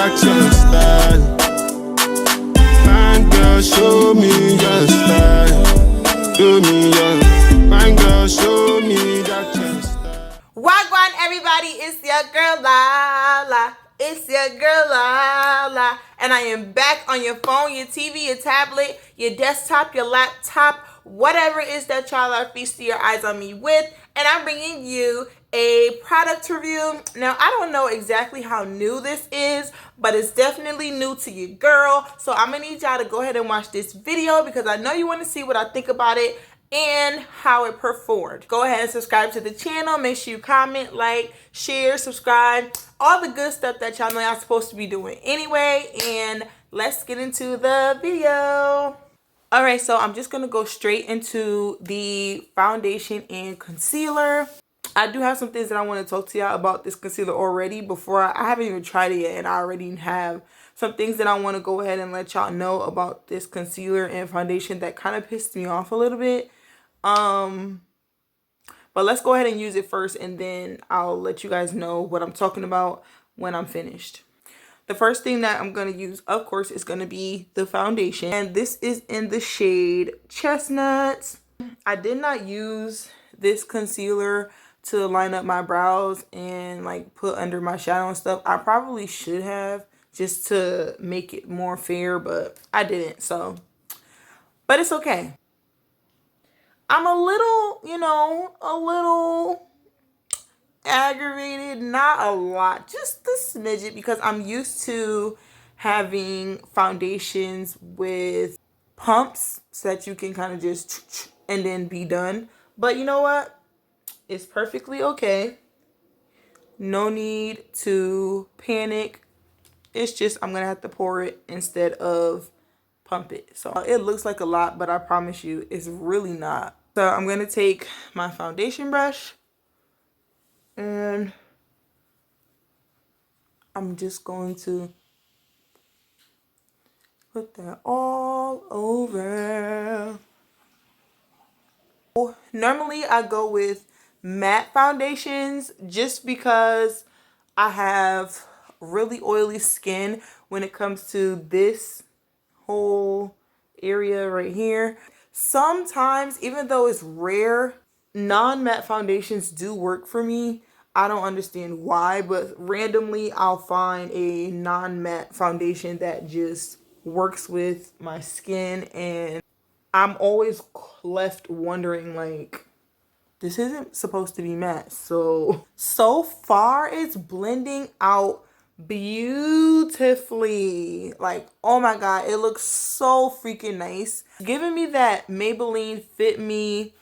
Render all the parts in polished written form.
that your style. Fine girl, show me your style. Show me your fine girl, show me that your style. Wagwan, everybody, it's your girl Lala. It's your girl Lala. And I am back on your phone, your TV, your tablet, your desktop, your laptop, whatever it is that y'all are feasting your eyes on me with. And I'm bringing you a product review. Now, I don't know exactly how new this is, but it's definitely new to your girl. So I'm gonna need y'all to go ahead and watch this video because I know you want to see what I think about it and how it performed. Go ahead and subscribe to the channel. Make sure you comment, like, share, subscribe, all the good stuff that y'all know y'all supposed to be doing anyway. And let's get into the video. All right, so I'm just gonna go straight into the foundation and concealer. I do have some things that I want to talk to y'all about this concealer already before I haven't even tried it yet, and I already have some things that I want to go ahead and let y'all know about this concealer and foundation that kind of pissed me off a little bit. But let's go ahead and use it first, and then I'll let you guys know what I'm talking about when I'm finished. The first thing that I'm going to use, of course, is going to be the foundation. And this is in the shade Chestnuts. I did not use this concealer to line up my brows and like put under my shadow and stuff. I probably should have just to make it more fair, but I didn't. So, but it's okay. I'm a little, a little aggravated, not a lot, just a smidget, because I'm used to having foundations with pumps so that you can kind of just and then be done. But you know what? It's perfectly okay. No need to panic. It's just I'm gonna have to pour it instead of pump it. So it looks like a lot, but I promise you it's really not. So I'm gonna take my foundation brush and I'm just going to put that all over. Normally I go with matte foundations just because I have really oily skin when it comes to this whole area right here. Sometimes, even though it's rare, non-matte foundations do work for me. I don't understand why, but randomly I'll find a non-matte foundation that just works with my skin, and I'm always left wondering, like, this isn't supposed to be matte. So far it's blending out beautifully. Like, oh my god, it looks so freaking nice. Giving me that Maybelline Fit Me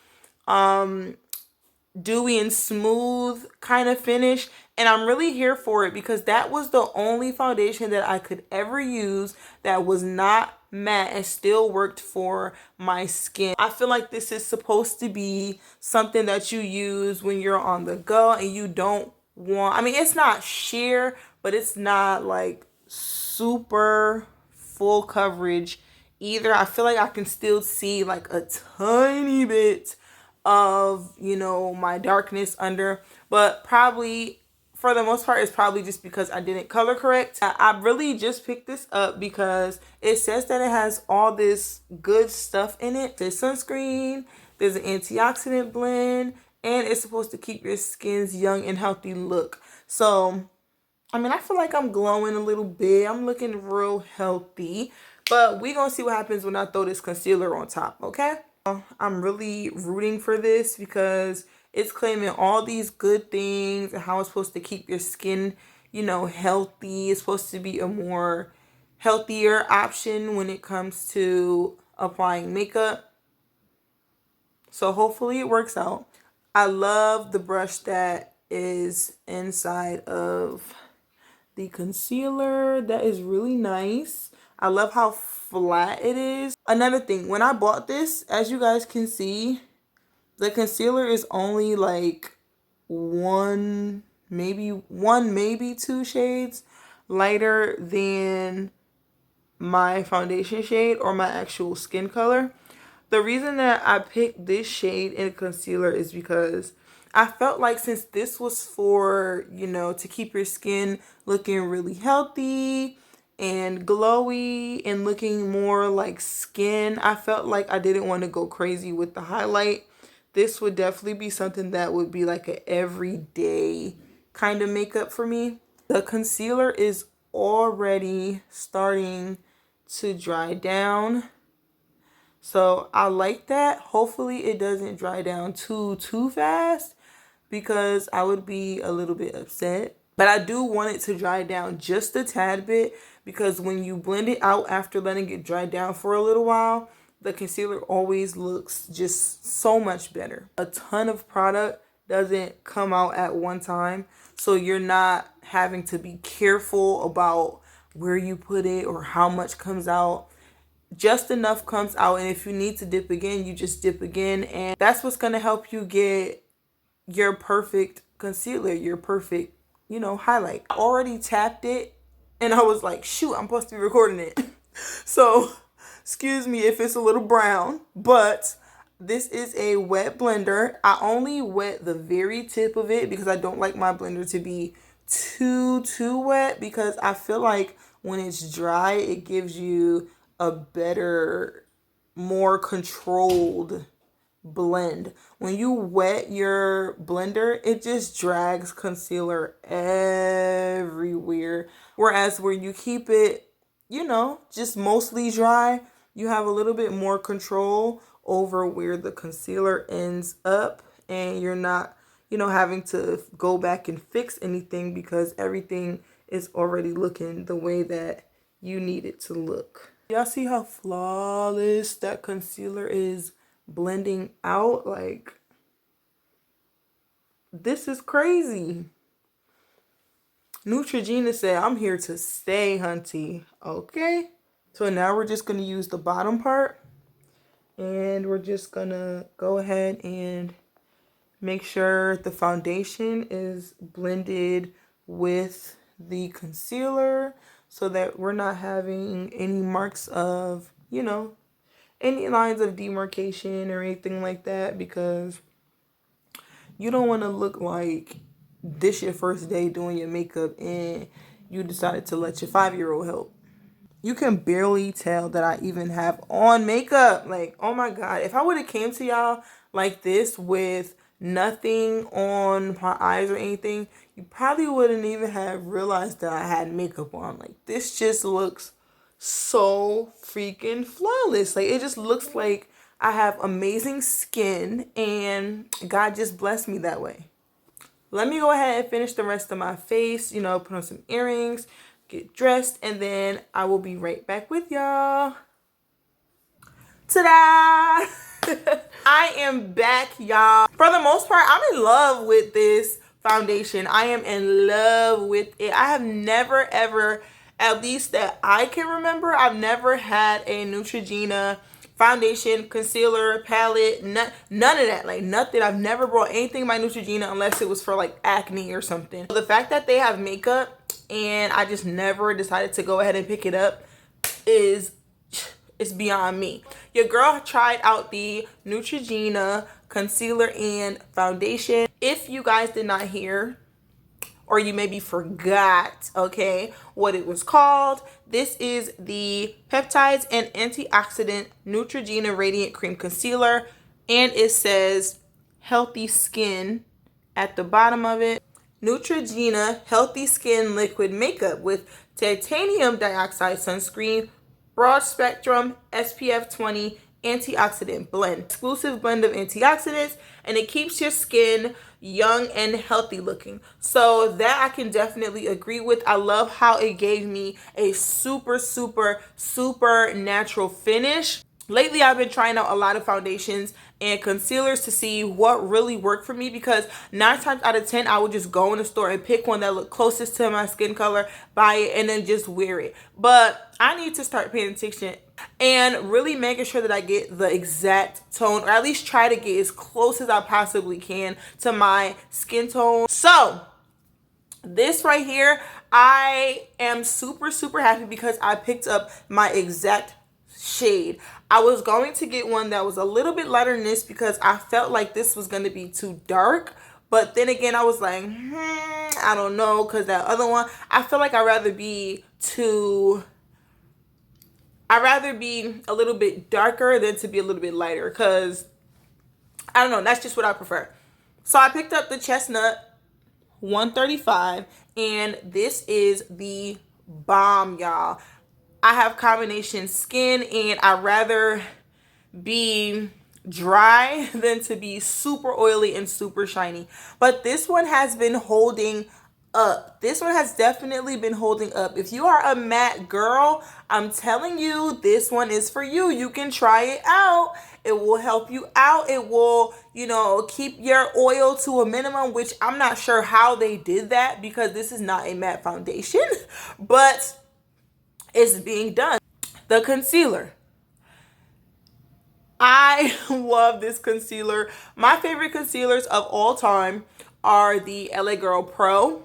dewy and smooth kind of finish, and I'm really here for it because that was the only foundation that I could ever use that was not matte and still worked for my skin. I feel like this is supposed to be something that you use when you're on the go and you don't want, I mean, it's not sheer, but it's not like super full coverage either. I feel like I can still see like a tiny bit of, my darkness under, but probably for the most part it's probably just because I didn't color correct. I really just picked this up because it says that it has all this good stuff in it. There's sunscreen, there's an antioxidant blend, and it's supposed to keep your skin's young and healthy look. So I mean, I feel like I'm glowing a little bit. I'm looking real healthy, but we're gonna see what happens when I throw this concealer on top, okay? I'm really rooting for this because it's claiming all these good things and how it's supposed to keep your skin, healthy. It's supposed to be a more healthier option when it comes to applying makeup. So hopefully it works out. I love the brush that is inside of the concealer. That is really nice. I love how flat it is. Another thing, when I bought this, as you guys can see, the concealer is only like one, maybe two shades lighter than my foundation shade or my actual skin color. The reason that I picked this shade in concealer is because I felt like since this was for, to keep your skin looking really healthy and glowy and looking more like skin, I felt like I didn't want to go crazy with the highlight. This would definitely be something that would be like an everyday kind of makeup for me. The concealer is already starting to dry down. So I like that. Hopefully it doesn't dry down too fast, because I would be a little bit upset. But I do want it to dry down just a tad bit, because when you blend it out after letting it dry down for a little while, the concealer always looks just so much better. A ton of product doesn't come out at one time, so you're not having to be careful about where you put it or how much comes out. Just enough comes out, and if you need to dip again, you just dip again, and that's what's going to help you get your perfect concealer, your perfect, highlight. I already tapped it, and I was like, shoot, I'm supposed to be recording it. So excuse me if it's a little brown, but this is a wet blender. I only wet the very tip of it because I don't like my blender to be too wet, because I feel like when it's dry, it gives you a better, more controlled blend. When you wet your blender, it just drags concealer everywhere. Whereas where you keep it, just mostly dry, you have a little bit more control over where the concealer ends up, and you're not, having to go back and fix anything, because everything is already looking the way that you need it to look. Y'all see how flawless that concealer is blending out? Like, this is crazy. Neutrogena said, I'm here to stay, hunty. Okay. So now we're just going to use the bottom part, and we're just going to go ahead and make sure the foundation is blended with the concealer, so that we're not having any marks of, any lines of demarcation or anything like that, because you don't want to look like this your first day doing your makeup and you decided to let your 5-year-old help. You can barely tell that I even have on makeup. Like, oh my God. If I would have came to y'all like this with nothing on my eyes or anything, you probably wouldn't even have realized that I had makeup on. Like, this just looks so freaking flawless. Like, it just looks like I have amazing skin and God just blessed me that way. Let me go ahead and finish the rest of my face, put on some earrings, get dressed, and then I will be right back with y'all. Ta-da! I am back, y'all. For the most part, I'm in love with this foundation. I am in love with it. I have never, ever, at least that I can remember, I've never had a Neutrogena foundation, concealer, palette, none of that. Like, nothing. I've never brought anything by Neutrogena unless it was for like acne or something. The fact that they have makeup and I just never decided to go ahead and pick it up is, it's beyond me. Your girl tried out the Neutrogena concealer and foundation. If you guys did not hear, or you maybe forgot, okay, what it was called, this is the Peptides and Antioxidant Neutrogena Radiant Cream Concealer, and it says healthy skin at the bottom of it. Neutrogena Healthy Skin Liquid Makeup with titanium dioxide sunscreen, broad spectrum SPF 20 antioxidant blend. Exclusive blend of antioxidants, and it keeps your skin young and healthy looking. So that I can definitely agree with. I love how it gave me a super natural finish. Lately, I've been trying out a lot of foundations and concealers to see what really worked for me, because 9 times out of 10, I would just go in the store and pick one that looked closest to my skin color, buy it, and then just wear it. But I need to start paying attention and really making sure that I get the exact tone, or at least try to get as close as I possibly can to my skin tone. So this right here, I am super happy because I picked up my exact shade. I was going to get one that was a little bit lighter than this because I felt like this was going to be too dark, But then again, I was like, I don't know, because that other one, I feel like I'd rather be a little bit darker than to be a little bit lighter, because I don't know, that's just what I prefer. So I picked up the Chestnut 135, and this is the bomb, y'all. I have combination skin, and I'd rather be dry than to be super oily and super shiny. But this one has been holding up. This one has definitely been holding up. If you are a matte girl, I'm telling you, this one is for you. You can try it out. It will help you out. It will, keep your oil to a minimum, which I'm not sure how they did that, because this is not a matte foundation, but it's being done. The concealer. I love this concealer. My favorite concealers of all time are the LA Girl Pro,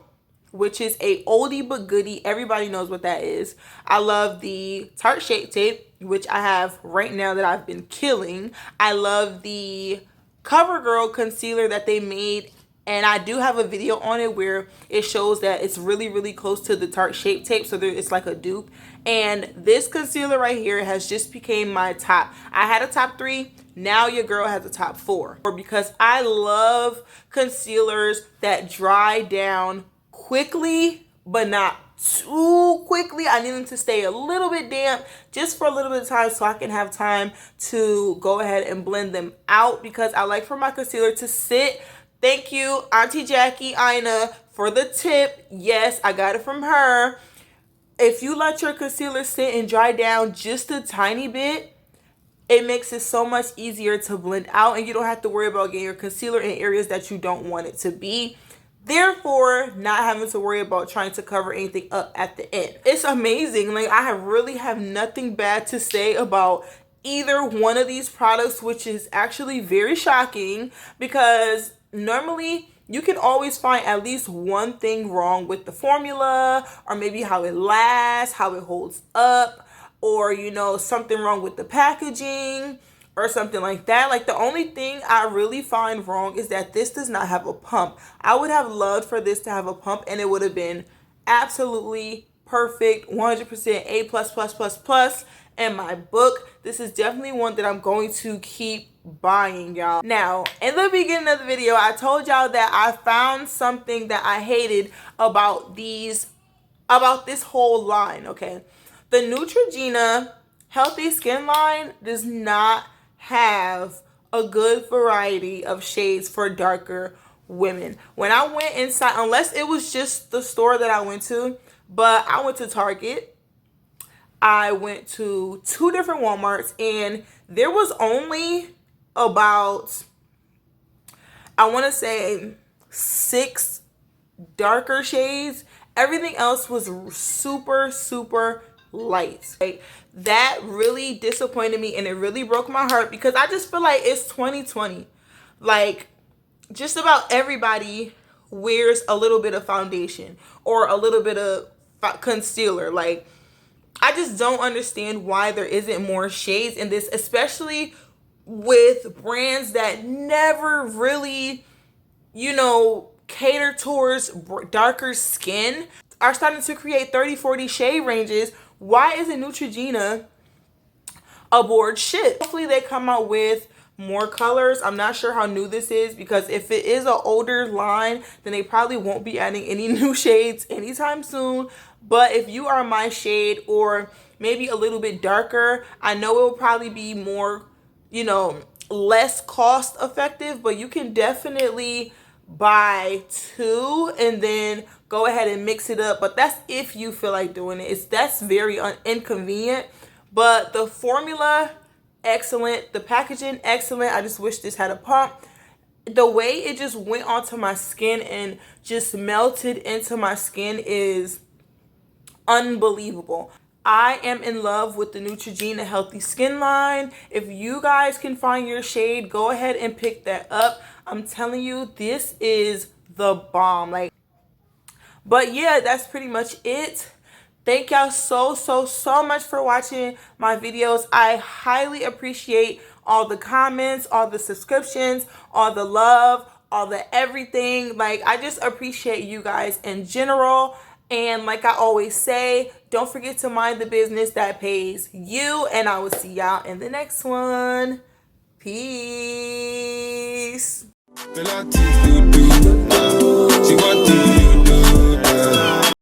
which is a oldie but goodie. Everybody knows what that is. I love the Tarte Shape Tape, which I have right now that I've been killing. I love the CoverGirl concealer that they made, and I do have a video on it where it shows that it's really, really close to the Tarte Shape Tape, so it's like a dupe. And this concealer right here has just became my top. I had a top 3. Now your girl has a top 4. Because I love concealers that dry down quickly, but not too quickly. I need them to stay a little bit damp just for a little bit of time, so I can have time to go ahead and blend them out, because I like for my concealer to sit. Thank you, Auntie Jackie Ina, for the tip. Yes, I got it from her. If you let your concealer sit and dry down just a tiny bit, it makes it so much easier to blend out, and you don't have to worry about getting your concealer in areas that you don't want it to be. Therefore, not having to worry about trying to cover anything up at the end. It's amazing. Like, I really have nothing bad to say about either one of these products, which is actually very shocking, because normally you can always find at least one thing wrong with the formula, or maybe how it lasts, how it holds up, or something wrong with the packaging or something like that. Like, the only thing I really find wrong is that this does not have a pump. I would have loved for this to have a pump, and it would have been absolutely perfect, 100% A++++ in my book. This is definitely one that I'm going to keep buying, y'all. Now, in the beginning of the video, I told y'all that I found something that I hated about this whole line, okay? The Neutrogena Healthy Skin line does not have a good variety of shades for darker women. When I went inside, unless it was just the store that I went to, but I went to Target, I went to 2 different Walmarts, and there was only about, I want to say, 6 darker shades. Everything else was super, super light. Like, that really disappointed me, and it really broke my heart, because I just feel like it's 2020. Like, just about everybody wears a little bit of foundation or a little bit of concealer. Like, I just don't understand why there isn't more shades in this, especially with brands that never really, cater towards darker skin, are starting to create 30, 40 shade ranges. Why isn't Neutrogena aboard ship? Hopefully they come out with more colors. I'm not sure how new this is, because if it is an older line, then they probably won't be adding any new shades anytime soon. But if you are my shade, or maybe a little bit darker, I know it will probably be more, less cost effective, but you can definitely buy 2 and then go ahead and mix it up. But that's if you feel like doing it. That's very inconvenient. But the formula, excellent. The packaging, excellent. I just wish this had a pump. The way it just went onto my skin and just melted into my skin is unbelievable. I am in love with the Neutrogena Healthy Skin line. If you guys can find your shade, go ahead and pick that up. I'm telling you, this is the bomb. But yeah, that's pretty much it. Thank y'all so much for watching my videos. I highly appreciate all the comments, all the subscriptions, all the love, all the everything. Like, I just appreciate you guys in general. And like I always say, don't forget to mind the business that pays you. And I will see y'all in the next one. Peace. Relative to do.